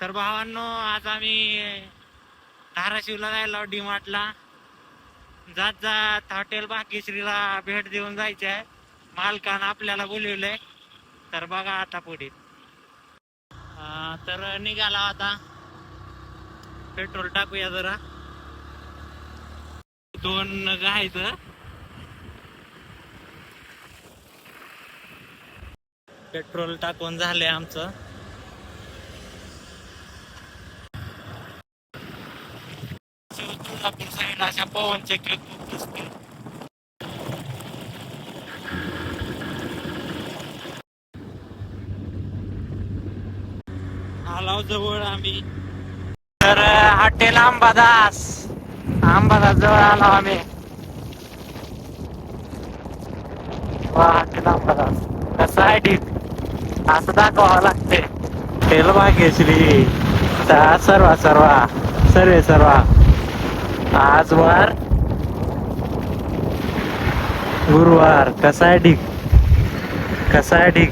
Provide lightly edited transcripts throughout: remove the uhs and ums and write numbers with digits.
तर भावांनो, आज आम्ही धाराशिवला जायला डीमार्टला. जात जात हॉटेल भाग्यश्रीला भेट देऊन जायचे आहे. मालकानं आपल्याला बोलवलंय. तर बघा आता पुढे. तर निघाला आता. पेट्रोल टाकूया जरा. 2 गायचं. पेट्रोल टाकून झालंय आमचं. तुळजापूर साईड अशा पवन चक्की खूप दिसते. आलाव जवळ आम्ही. तर हॉटेल अंबादास जवळ आलो आम्ही. हॉटेल अंबादास कसं आहे ठीक असं दाखवावं लागते. हॉटेल भाग्यश्री सर्व आज वार गुरुवार. कसा आहे ठीक कसा आहे ठीक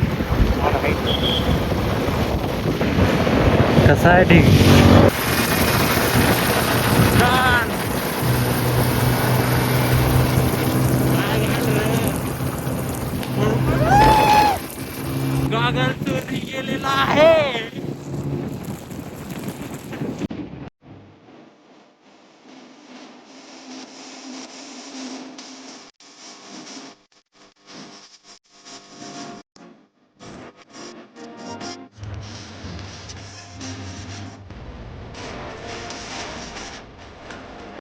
गॉगल चोरी गेलेला आहे.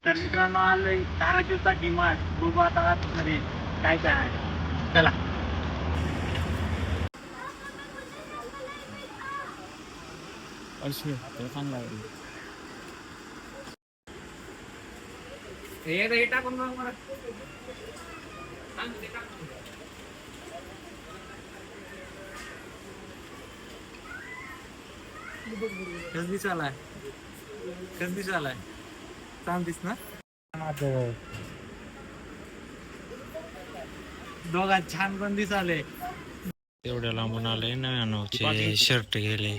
तर मित्रांनो, आलोय धाराशिवचा डीमार्ट. बघू आता मध्ये काय काय आहे. चला. चांगला हे टाकून मला कधी चालाय चांदीस ना. दोघात छान पण दिसाले. एवढ्या लांबून आले. 99चे शर्ट गेले.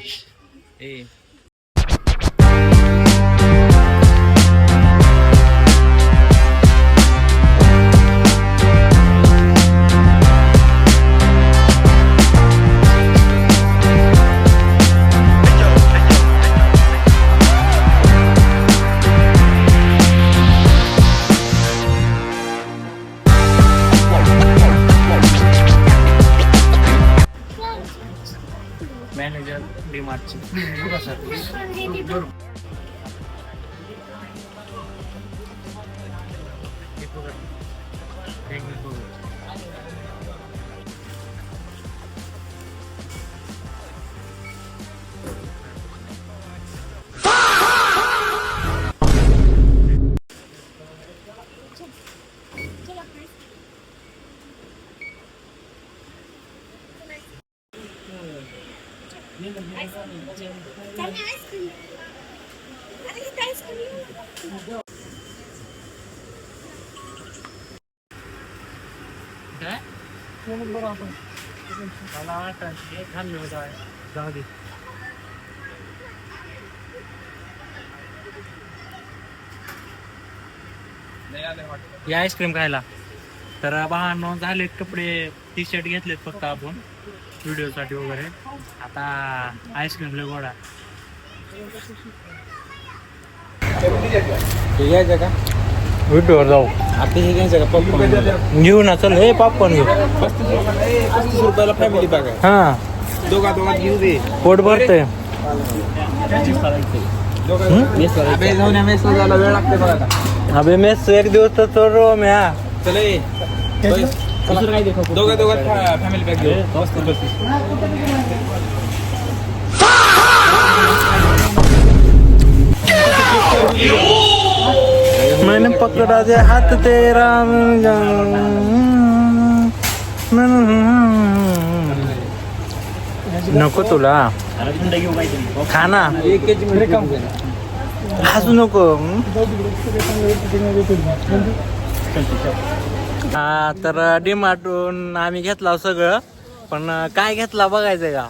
मॅनेजर डीमार्टची. जाऊ दे. या आईस्क्रीम खायला. तर भावांनो, झालेत कपडे. टी शर्ट घेतलेत फक्त आपण व्हिडिओ साठी वगैरे. आता आईस्क्रीम लय गोडा. घ्यायचं का व्हिडिओवर जाऊ. आता हे घ्यायचं का पॉपकॉर्न घेऊ ना. चल हे पॉपकॉर्न घेऊ. 35 रुपयाला फॅमिली पॅक आहे. हा दोघात घेऊ दे. पोट भरतंय. वेळ लागते बघा. अबे मेस एक दिवस तर चोर म्या. चल दोघात फॅमिली पॅक घेऊ. 35. मैंने पकड़ा दे हाथ तेरा. नको तुला खाना. हसू नको. हा तर डीमार्टून आम्ही घेतला सगळं. पण काय घेतला बघायचंय का.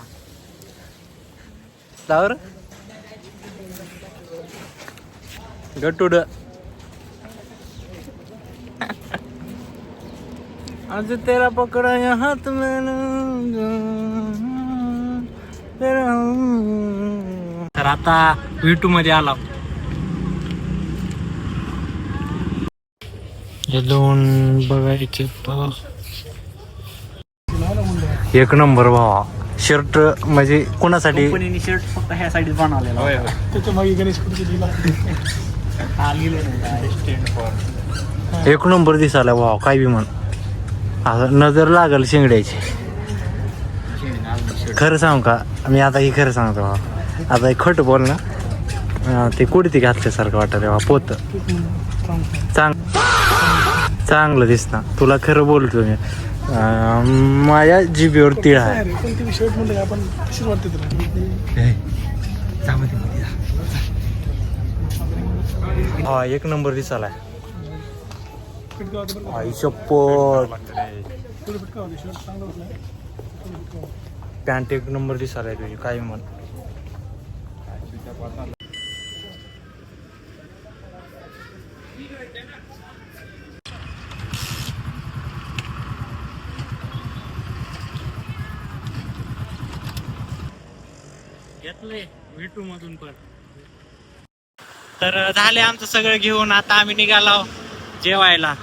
गटुड आज तेरा पकडा या हात में तर आता V2 मध्ये आला. हे दोन बघायचे एक नंबर भावा. शर्ट म्हणजे कोणासाठी कंपनीने शर्ट फक्त ह्यासाठी बनवलेला त्याच्या मागे गणेश एक नंबर दिसायला भावा. काय बी म्हण असं नजर लागल शिंगड्याची. खरं सांगू का मी आता ही खरं सांगतो भावा. आता एक खोटं बोल ना ते कुडती घातल्यासारखं वाटत तेव्हा पोत चांगलं दिसतं. तुला खरं बोलतो मी. माझ्या जिभेवर तिळ आहे. हा एक नंबर दिसायला. आई शप्पथ पॅन्ट एक नंबर दिसायला तुझी. काय म्हण घेतले V2 मधून पण. तर झाले आमचं सगळं घेऊन आता आम्ही निघालो जेवायला.